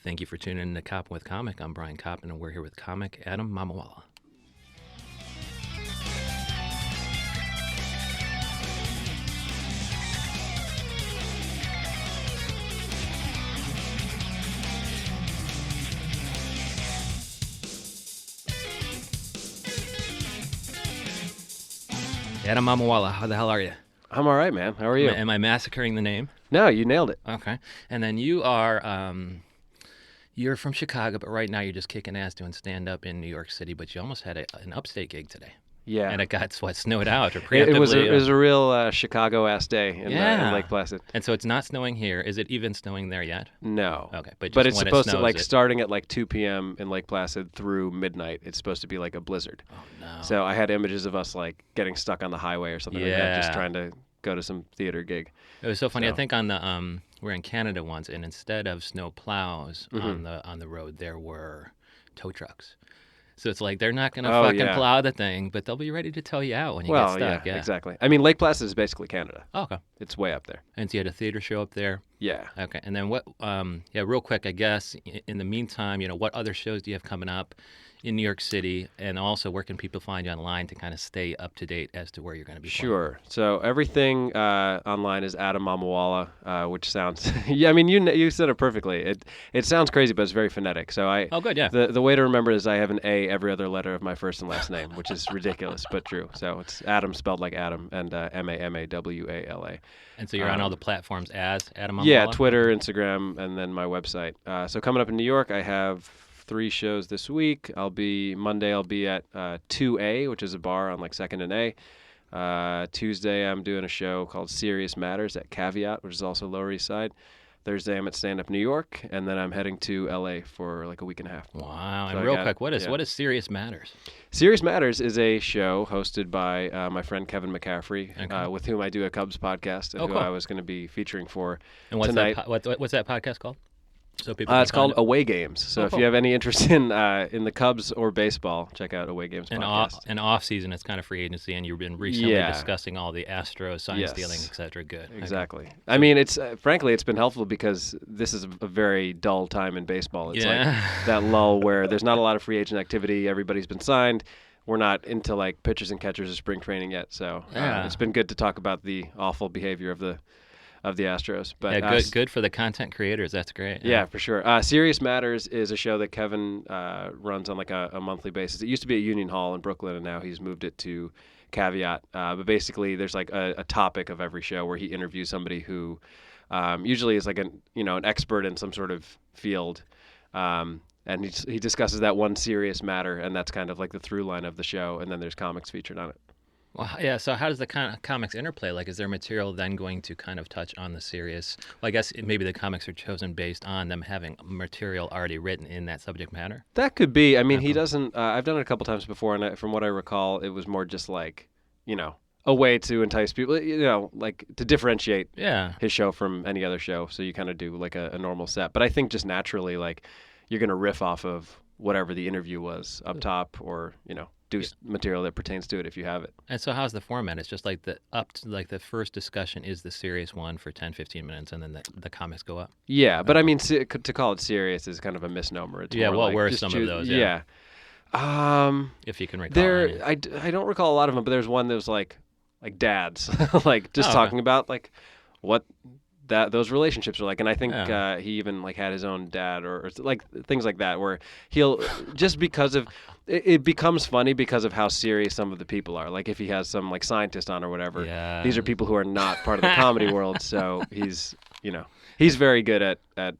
Thank you for tuning in to Koppen with Comic. I'm Brian Koppen, and we're here with comic Adam Mamawala. Adam Mamawala, how the hell are you? I'm all right, man. How are you? Am I massacring the name? No, you nailed it. Okay. And then you are, you're from Chicago, but right now you're just kicking ass doing stand-up in New York City, but you almost had an upstate gig today. Yeah. And it got, snowed out or preemptively. It was a real Chicago-ass day in Lake Placid. And so it's not snowing here. Is it even snowing there yet? No. Okay. But it's supposed to, starting at 2 p.m. in Lake Placid through midnight, it's supposed to be like a blizzard. Oh, no. So I had images of us, getting stuck on the highway or something like that, just trying to go to some theater gig. It was so funny. I think on the we're in Canada once, and instead of snow plows on the road, there were tow trucks. So it's like they're not going to plow the thing, but they'll be ready to tow you out when you get stuck. Yeah, exactly. I mean, Lake Placid is basically Canada. Oh, okay. It's way up there. And so you had a theater show up there? Yeah. Okay. And then what, real quick, I guess, in the meantime, what other shows do you have coming up in New York City? And also, where can people find you online to kind of stay up to date as to where you're going to be playing? Sure. So everything online is Adam Mamawala, which sounds, you said it perfectly. It sounds crazy, but it's very phonetic. So oh, good, yeah. The way to remember is I have an A every other letter of my first and last name, which is ridiculous, but true. So it's Adam spelled like Adam and Mamawala. And so you're on all the platforms as Adam Mamawala? Yeah, Twitter, Instagram, and then my website. So coming up in New York, I have 3 shows this week. Monday I'll be at 2A, which is a bar on 2nd and A. Tuesday I'm doing a show called Serious Matters at Caveat, which is also Lower East Side. Thursday I'm at Stand Up New York, and then I'm heading to LA for a week and a half. Wow. So and real quick, what is Serious Matters? Serious Matters is a show hosted by my friend Kevin McCaffrey, with whom I do a Cubs podcast, and who I was going to be featuring for tonight. What's that podcast called? So people it's called Away Games. So if you have any interest in the Cubs or baseball, check out Away Games podcast. And off season, it's kind of free agency, and you've been recently discussing all the Astros sign stealing, et cetera. Good. Exactly. Okay. I mean, it's frankly, it's been helpful because this is a very dull time in baseball. It's like that lull where there's not a lot of free agent activity. Everybody's been signed. We're not into pitchers and catchers of spring training yet. So it's been good to talk about the awful behavior of the Astros. But good for the content creators. That's great. Yeah, for sure. Serious Matters is a show that Kevin runs on a monthly basis. It used to be at Union Hall in Brooklyn, and now he's moved it to Caveat. But basically, there's a topic of every show where he interviews somebody who usually is an expert in some sort of field. And he discusses that one serious matter, and that's kind of the through line of the show. And then there's comics featured on it. Well, yeah, so how does the comics interplay? Is there material then going to kind of touch on the serious? Well, I guess maybe the comics are chosen based on them having material already written in that subject matter? That could be. I mean, he doesn't... I've done it a couple times before, and from what I recall, it was more just a way to entice people, to differentiate his show from any other show. So you kind of do a normal set. But I think just naturally, you're going to riff off of whatever the interview was up top or, do material that pertains to it if you have it. And so how's the format? It's just the first discussion is the serious one for 10, 15 minutes, and then the comics go up? Yeah, but I mean, to call it serious is kind of a misnomer. It's more what were some of those? Yeah. If you can recall. I don't recall a lot of them, but there's one that was like dads, talking about what those relationships are like. And I think he even had his own dad or things like that, where he'll just because of it becomes funny because of how serious some of the people are. If he has some scientist on or whatever, these are people who are not part of the comedy world. So he's very good at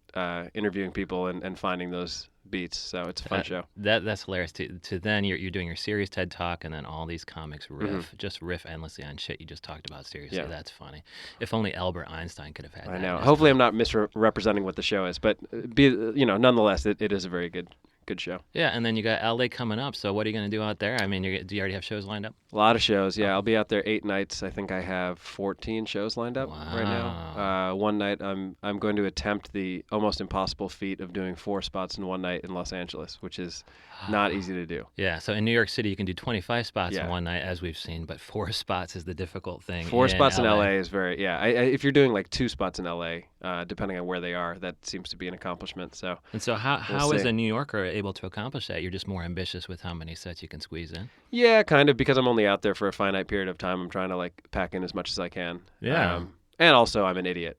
interviewing people and finding those beats. So it's a fun show. That's hilarious. To then you're doing your serious TED Talk, and then all these comics riff endlessly on shit you just talked about seriously. Yeah. That's funny. If only Albert Einstein could have had that. I know. Hopefully I'm not misrepresenting what the show is, but nonetheless, it is a very good show. Yeah, and then you got LA coming up. So what are you going to do out there? I mean, do you already have shows lined up? A lot of shows. Yeah, I'll be out there 8 nights. I think I have 14 shows lined up right now. One night I'm going to attempt the almost impossible feat of doing 4 spots in one night in Los Angeles, which is not easy to do. Yeah, so in New York City you can do 25 spots in one night, as we've seen, but 4 spots is the difficult thing. 4 spots in LA is very if you're doing 2 spots in LA, depending on where they are. That seems to be an accomplishment. So, and so how is a New Yorker able to accomplish that? You're just more ambitious with how many sets you can squeeze in? Yeah, kind of, because I'm only out there for a finite period of time. I'm trying to like pack in as much as I can. Yeah. And also, I'm an idiot.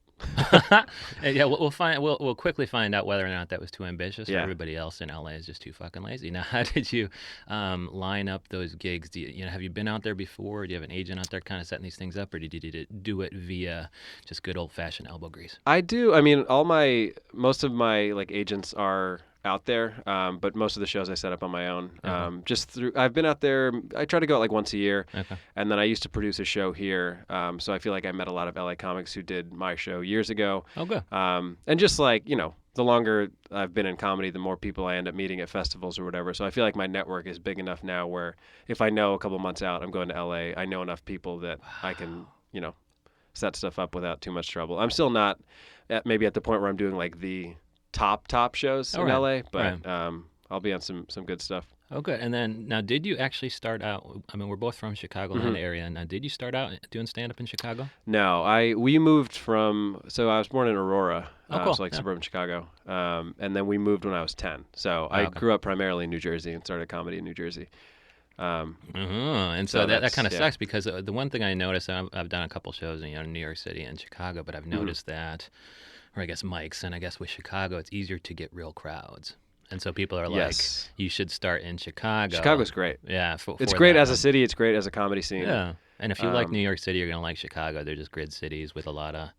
Yeah, we'll quickly find out whether or not that was too ambitious. Yeah. Or everybody else in LA is just too fucking lazy. Now, how did you line up those gigs? Have you been out there before? Do you have an agent out there kind of setting these things up, or did you do it via just good old fashioned elbow grease? I do. I mean, most of my like agents are out there, but most of the shows I set up on my own. I've been out there. I try to go out like once a year, and then I used to produce a show here. So I feel like I met a lot of LA comics who did my show years ago. Oh, good. And just like, the longer I've been in comedy, the more people I end up meeting at festivals or whatever. So I feel like my network is big enough now where if I know a couple months out I'm going to LA, I know enough people that I can, set stuff up without too much trouble. I'm still not maybe at the point where I'm doing like the top shows in LA, but I'll be on some good stuff. Oh, good. And then now, did you actually start out? I mean, we're both from Chicagoland area. Now, did you start out doing stand-up in Chicago? No, we moved so I was born in Aurora, cool. so like suburban Chicago, and then we moved when I was 10. So I grew up primarily in New Jersey and started comedy in New Jersey. And so that kind of sucks because the one thing I noticed, I've done a couple shows in New York City and Chicago, but I've noticed that, or I guess mics, and I guess with Chicago, it's easier to get real crowds. And so people are like, you should start in Chicago. Chicago's great. Yeah. It's great as a city. It's great as a comedy scene. Yeah. And if you like New York City, you're going to like Chicago. They're just grid cities with a lot of,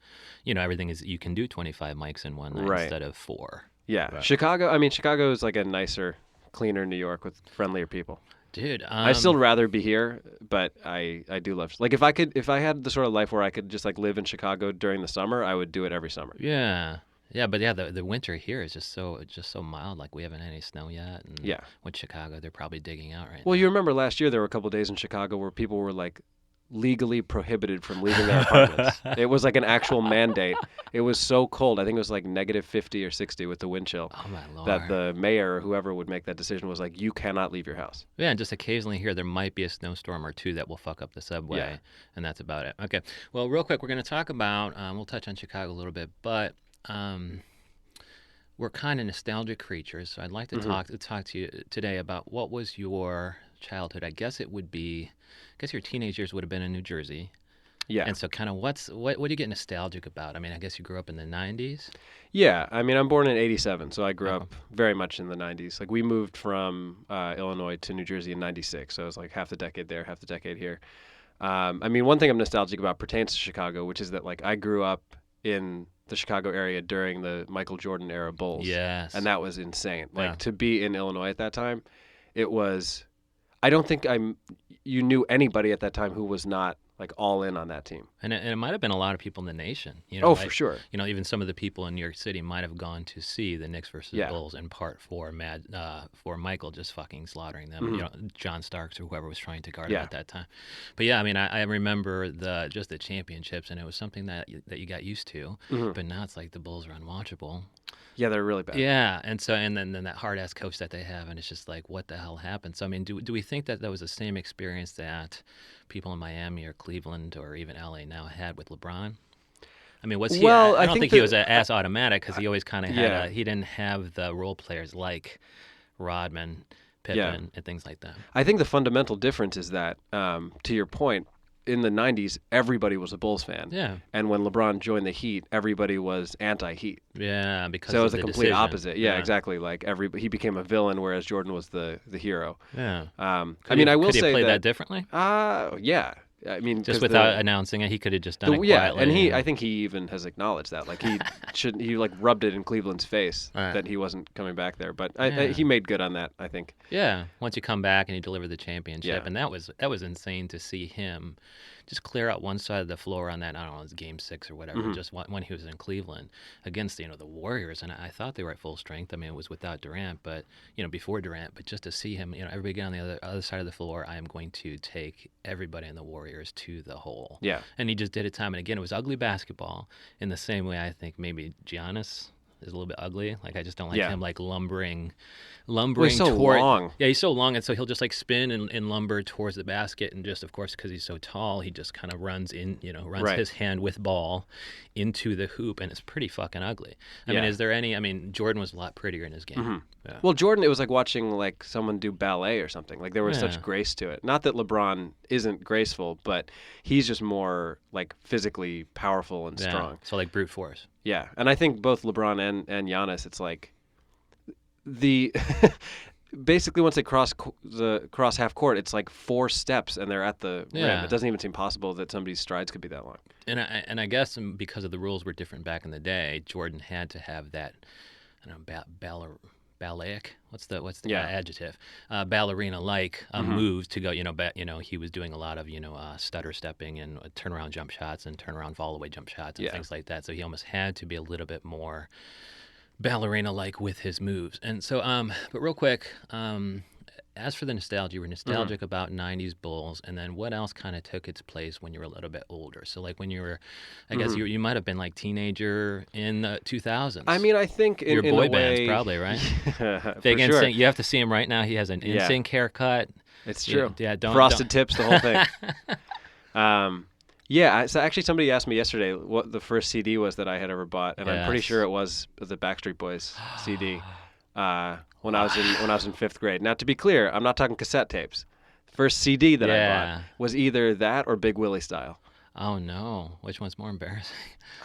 everything is, you can do 25 mics in one night instead of 4. Yeah. But Chicago is like a nicer, cleaner New York with friendlier people. Dude, I'd still rather be here, but I do love, like, if I had the sort of life where I could just like live in Chicago during the summer, I would do it every summer. Yeah, but the winter here is just so mild. Like, we haven't had any snow yet. And with Chicago, they're probably digging out right now. Well, you remember last year there were a couple of days in Chicago where people were like legally prohibited from leaving their apartments. It was like an actual mandate. It was so cold. I think it was like negative 50 or 60 with the wind chill. Oh, my Lord. That the mayor or whoever would make that decision was like, you cannot leave your house. Yeah, and just occasionally here there might be a snowstorm or two that will fuck up the subway, and that's about it. Okay, well, real quick, we're going to talk about, we'll touch on Chicago a little bit, but we're kind of nostalgic creatures, so I'd like to talk to you today about what was your childhood. I guess your teenage years would have been in New Jersey. Yeah. And so kind of what do you get nostalgic about? I mean, I guess you grew up in the 90s? Yeah. I mean, I'm born in 87, so I grew up very much in the 90s. Like, we moved from Illinois to New Jersey in 96, so it was like half the decade there, half the decade here. I mean, one thing I'm nostalgic about pertains to Chicago, which is that, like, I grew up in the Chicago area during the Michael Jordan era Bulls. Yes. And that was insane. Like, to be in Illinois at that time, it was... I don't think you knew anybody at that time who was not like all in on that team. And it might have been a lot of people in the nation. For sure. Even some of the people in New York City might have gone to see the Knicks versus Bulls in part for Michael just fucking slaughtering them. John Starks or whoever was trying to guard him at that time. But yeah, I mean, I remember the championships, and it was something that you got used to. But now it's like the Bulls are unwatchable. Yeah, they're really bad. Yeah, and then that hard-ass coach that they have, and it's just like, what the hell happened? So, I mean, do we think that was the same experience that people in Miami or Cleveland or even LA now had with LeBron? I mean, was he? Well, I don't think he was an ass automatic because he always kind of had he didn't have the role players like Rodman, Pippen, and things like that. I think the fundamental difference is that, to your point, in the 90s, everybody was a Bulls fan. Yeah. And when LeBron joined the Heat, everybody was anti-Heat. Yeah, because so it was the complete decision. Opposite. Yeah, exactly. Like he became a villain, whereas Jordan was the hero. Yeah. I will say could he play that differently? Yeah. I mean, just without announcing it, he could have just done it quietly. Yeah, and I think he even has acknowledged that. Like he like rubbed it in Cleveland's face that he wasn't coming back there. But he made good on that, I think. Yeah, once you come back and he delivered the championship, and that was insane to see him just clear out one side of the floor on that. I don't know, it was Game 6 or whatever. Just when he was in Cleveland against the Warriors, and I thought they were at full strength. I mean, it was without Durant, but before Durant. But just to see him, everybody get on the other side of the floor. I am going to take everybody in the Warriors to the hole. Yeah, and he just did it time and again. It was ugly basketball in the same way I think maybe Giannis is a little bit ugly. Like I just don't like Yeah. him like lumbering Well, he's so toward. long. Yeah, he's so long, and so he'll just like spin and lumber towards the basket, and just of course because he's so tall, he just kind of runs Right. his hand with ball into the hoop, and it's pretty fucking ugly. I Yeah. mean, is there any? I mean, Jordan was a lot prettier in his game. Mm-hmm. Yeah. Well, Jordan, it was like watching like someone do ballet or something. Like there was Yeah. such grace to it. Not that LeBron isn't graceful, but he's just more like physically powerful and strong. So like brute force. Yeah, and I think both LeBron and Giannis, it's like the basically once they cross half court, it's like 4 steps and they're at the rim. Yeah. It doesn't even seem possible that somebody's strides could be that long. And I guess because of the rules were different back in the day, Jordan had to have that, I don't know, ballaic. What's the adjective? Ballerina-like moves to go. He was doing a lot of stutter stepping and turnaround jump shots and turnaround fall away jump shots and things like that. So he almost had to be a little bit more ballerina-like with his moves. And so, but real quick, as for the nostalgia, you were nostalgic about 90s Bulls, and then what else kind of took its place when you were a little bit older? So like when you were, I guess you might have been like teenager in the 2000s. I mean, I think in your boy a bands way, probably, right? For Big sure. NSYNC. You have to see him right now. He has an NSYNC haircut. It's true. Yeah, frosted tips, the whole thing. Yeah, so actually somebody asked me yesterday what the first CD was that I had ever bought, and I'm pretty sure it was the Backstreet Boys CD when I was in 5th grade. Now, to be clear, I'm not talking cassette tapes. First CD that I bought was either that or Big Willie Style. Oh no, which one's more embarrassing?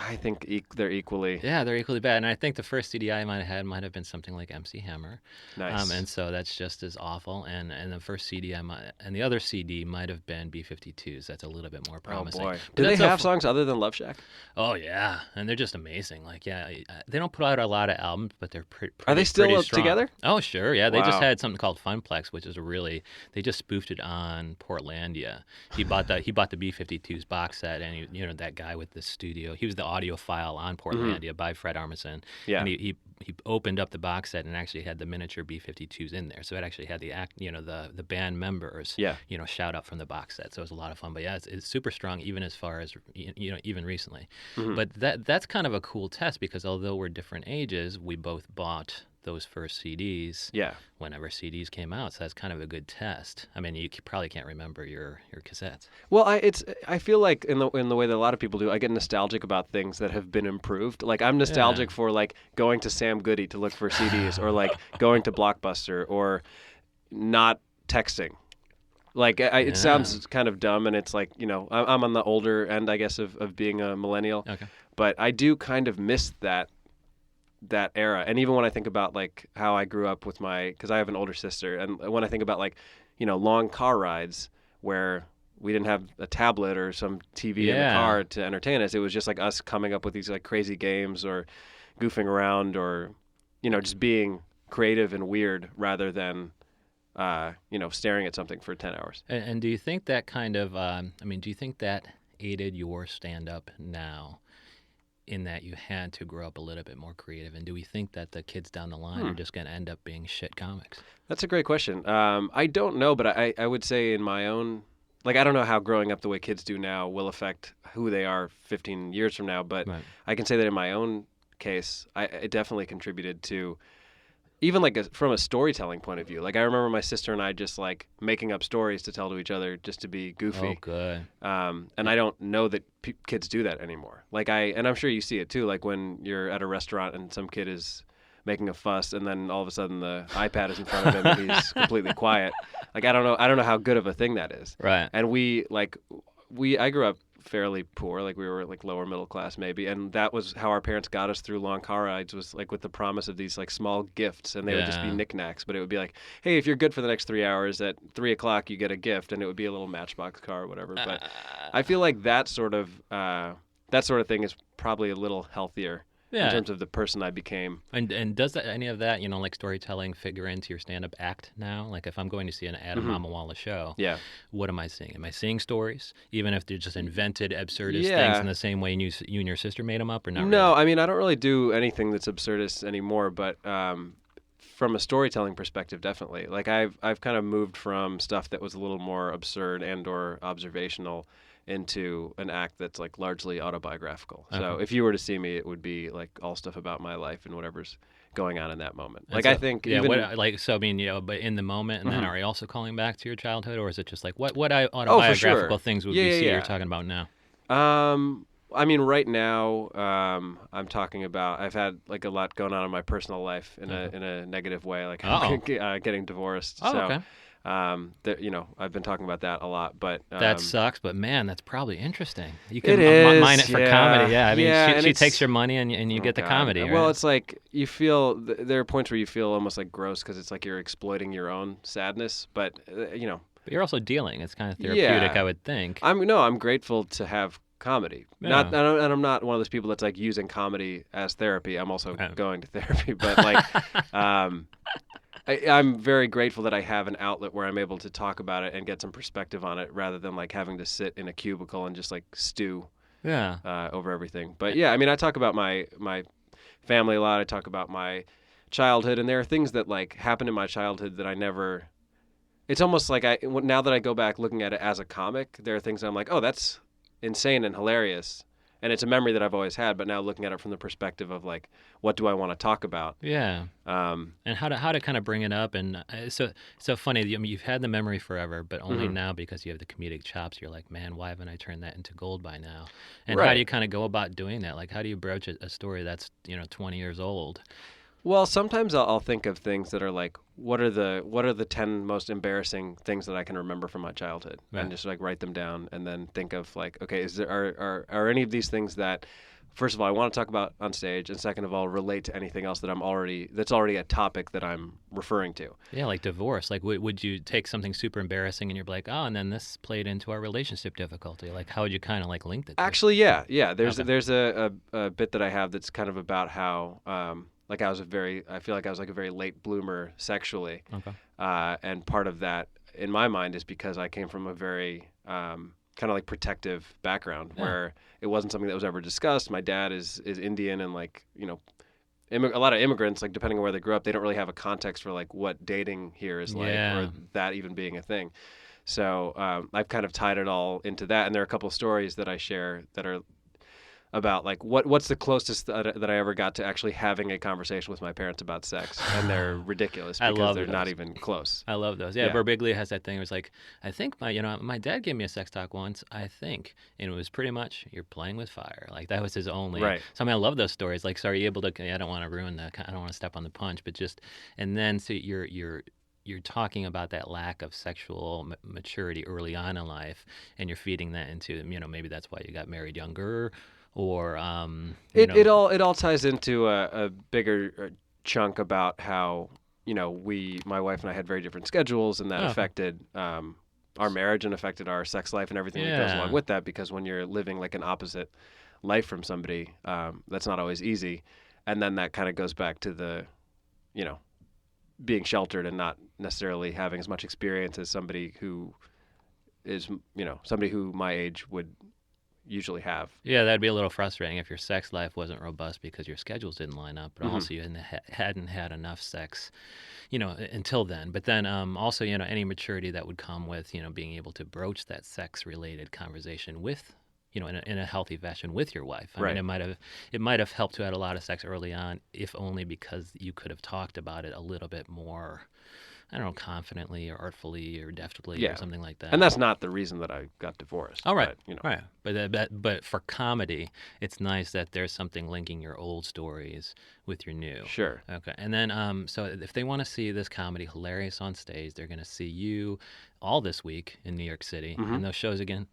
I think they're equally. Yeah, they're equally bad. And I think the first CD I might have been something like MC Hammer. Nice. And so that's just as awful. And the first CD and the other CD might have been B-52s. That's a little bit more promising. Oh boy. But Do they have songs other than Love Shack? Oh yeah, and they're just amazing. Like they don't put out a lot of albums, but they're pretty. Are they still together? Oh sure, yeah. They just Wow. had something called Funplex, which is they just spoofed it on Portlandia. He bought the B-52s box set, and that guy with the studio. He was the audiophile on Portlandia by Fred Armisen. Yeah. And he opened up the box set and actually had the miniature B-52s in there. So it actually had the band members shout out from the box set. So it was a lot of fun. But yeah, it's super strong even as far as even recently. Mm-hmm. But that's kind of a cool test because although we're different ages, we both bought those first CDs whenever CDs came out. So that's kind of a good test. I mean, you probably can't remember your cassettes. Well, I feel like in the way that a lot of people do, I get nostalgic about things that have been improved. Like I'm nostalgic for like going to Sam Goody to look for CDs or like going to Blockbuster or not texting. Like it sounds kind of dumb, and it's like I'm on the older end, I guess, of being a millennial. Okay. But I do kind of miss that era. And even when I think about like how I grew up with because I have an older sister, and when I think about like long car rides where we didn't have a tablet or some TV in the car to entertain us, it was just like us coming up with these like crazy games or goofing around or just being creative and weird rather than staring at something for 10 hours. And do you think that kind of do you think that aided your stand-up now in that you had to grow up a little bit more creative? And do we think that the kids down the line are just going to end up being shit comics? That's a great question. I don't know, but I would say in my own, like, I don't know how growing up the way kids do now will affect who they are 15 years from now, but Right. I can say that in my own case, it definitely contributed to, even like from a storytelling point of view. Like I remember my sister and I just like making up stories to tell to each other just to be goofy. Oh, good. And I don't know that kids do that anymore. Like and I'm sure you see it too. Like when you're at a restaurant and some kid is making a fuss, and then all of a sudden the iPad is in front of him and he's completely quiet. Like I don't know how good of a thing that is. Right. And I grew up fairly poor, like we were like lower middle class maybe, and that was how our parents got us through long car rides, was like with the promise of these like small gifts, and they would just be knickknacks, but it would be like, hey, if you're good for the next 3 hours, at 3:00 you get a gift, and it would be a little Matchbox car or whatever. But I feel like that sort of thing is probably a little healthier in terms of the person I became. And does any of that, like storytelling, figure into your stand-up act now? Like if I'm going to see an Adam Mamawala show, what am I seeing? Am I seeing stories, even if they're just invented absurdist things in the same way you and your sister made them up, or not? No, really? I mean I don't really do anything that's absurdist anymore, but from a storytelling perspective, definitely. Like I've kind of moved from stuff that was a little more absurd and or observational into an act that's like largely autobiographical. Okay. So if you were to see me, it would be like all stuff about my life and whatever's going on in that moment. And Like so, I think yeah, even so I mean, but in the moment, and then are you also calling back to your childhood, or is it just like what for sure. autobiographical things would we see you're talking about now? I mean, right now, I'm talking about. I've had like a lot going on in my personal life in a negative way, like getting divorced. Oh, so, okay. I've been talking about that a lot. But that sucks. But man, that's probably interesting. You can it is, mine it for comedy. Yeah, I mean, she takes your money and you get the comedy. Right? Well, it's like you feel there are points where you feel almost like gross because it's like you're exploiting your own sadness. But But you're also dealing. It's kind of therapeutic, I would think. I'm grateful to have comedy. Yeah. I'm not one of those people that's like using comedy as therapy. I'm also going to therapy, but like, I'm very grateful that I have an outlet where I'm able to talk about it and get some perspective on it, rather than like having to sit in a cubicle and just like stew over everything. But yeah, I mean, I talk about my family a lot. I talk about my childhood, and there are things that like happened in my childhood that I never. It's almost like now that I go back looking at it as a comic, there are things I'm like, oh, that's insane and hilarious, and it's a memory that I've always had, but now looking at it from the perspective of like, what do I want to talk about? Yeah. And how to kind of bring it up, and so funny. I mean, you've had the memory forever, but only now because you have the comedic chops. You're like, man, why haven't I turned that into gold by now? And how do you kind of go about doing that? Like, how do you broach a story that's 20 years old? Well, sometimes I'll think of things that are like, what are the 10 most embarrassing things that I can remember from my childhood, and just like write them down, and then think of like, okay, are any of these things that, first of all, I want to talk about on stage, and second of all, relate to anything else that's already a topic that I'm referring to. Yeah, like divorce. Like, would you take something super embarrassing and you're like, oh, and then this played into our relationship difficulty? Like, how would you kind of like link the two? Actually, yeah. There's a bit that I have that's kind of about how. Like I feel like I was like a very late bloomer sexually. Okay. And part of that, in my mind, is because I came from a very kind of like protective background where it wasn't something that was ever discussed. My dad is Indian, and like, a lot of immigrants, like depending on where they grew up, they don't really have a context for like what dating here is like, or that even being a thing. So I've kind of tied it all into that. And there are a couple of stories that I share that are about like what's the closest that I ever got to actually having a conversation with my parents about sex, and they're ridiculous because they're not even close. I love those. Yeah, Birbiglia has that thing. It was like, I think my dad gave me a sex talk once, I think, and it was pretty much, you're playing with fire. Like that was his only. Right. So I mean, I love those stories. Like, so are you able to? I don't want to ruin that. I don't want to step on the punch, but just, and then so you're talking about that lack of sexual maturity early on in life, and you're feeding that into, maybe that's why you got married younger. Or it all ties into a bigger chunk about how my wife and I had very different schedules, and that affected our marriage and affected our sex life and everything that goes along with that. Because when you're living like an opposite life from somebody, that's not always easy, and then that kind of goes back to the being sheltered and not necessarily having as much experience as somebody who is somebody who my age would usually have. Yeah, that'd be a little frustrating if your sex life wasn't robust because your schedules didn't line up, but also you hadn't had enough sex, until then. But then also, any maturity that would come with, being able to broach that sex-related conversation with, in a healthy fashion with your wife. I mean, it might have helped to have a lot of sex early on, if only because you could have talked about it a little bit more, I don't know, confidently or artfully or deftly or something like that. And that's not the reason that I got divorced. Oh, right. Right. But for comedy, it's nice that there's something linking your old stories with your new. Sure. Okay. And then, so if they want to see this comedy hilarious on stage, they're going to see you all this week in New York City. And those shows again?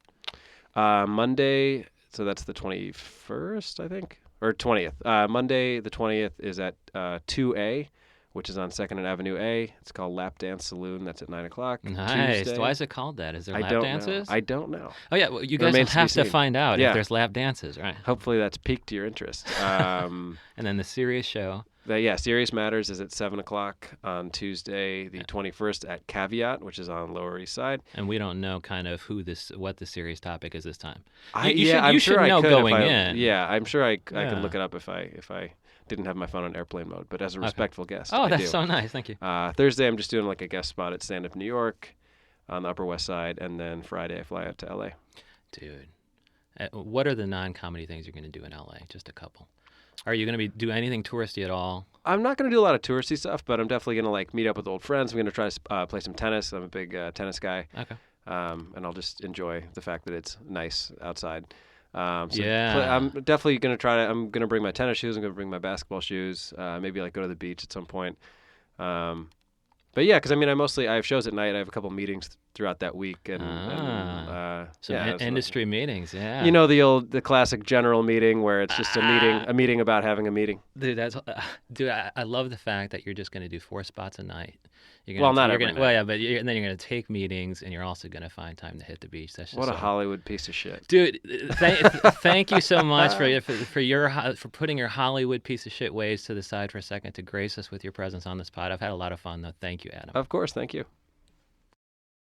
Monday, so that's the 21st, I think, or 20th. Monday, the 20th is at 2A. Which is on 2nd and Avenue A. It's called Lap Dance Saloon. That's at 9 o'clock. Nice. Tuesday. Why is it called that? Is there lap dances? I don't know. Oh, yeah. Well, you guys have to find out if there's lap dances, right? Hopefully that's piqued your interest. And then the serious show. Serious Matters is at 7 o'clock on Tuesday, the 21st at Caveat, which is on Lower East Side. And we don't know kind of what the serious topic is this time. I'm sure I know could going in. Yeah, I'm sure I could look it up if I didn't have my phone on airplane mode, but as a respectful guest. Oh, that's so nice. Thank you. Thursday, I'm just doing like a guest spot at Stand Up New York on the Upper West Side, and then Friday I fly out to LA. dude. What are the non-comedy things you're going to do in LA? Just a couple. Are you going to do anything touristy at all? I'm not going to do a lot of touristy stuff, but I'm definitely going to like meet up with old friends. I'm going to try to play some tennis. I'm a big tennis guy. Okay. And I'll just enjoy the fact that it's nice outside. Yeah. I'm definitely going to try to. I'm going to bring my tennis shoes. I'm going to bring my basketball shoes. Maybe like go to the beach at some point. But yeah, because I mean, I have shows at night. I have a couple meetings throughout that week, and industry meetings. Yeah, you know the classic general meeting where it's just a meeting about having a meeting. Dude, I love the fact that you're just going to do 4 spots a night. Not every night. Well, yeah, but and then you're going to take meetings, and you're also going to find time to hit the beach. That's just what a Hollywood piece of shit, dude. Thank you so much for putting your Hollywood piece of shit ways to the side for a second to grace us with your presence on this pod. I've had a lot of fun, though. Thank you, Adam. Of course, thank you.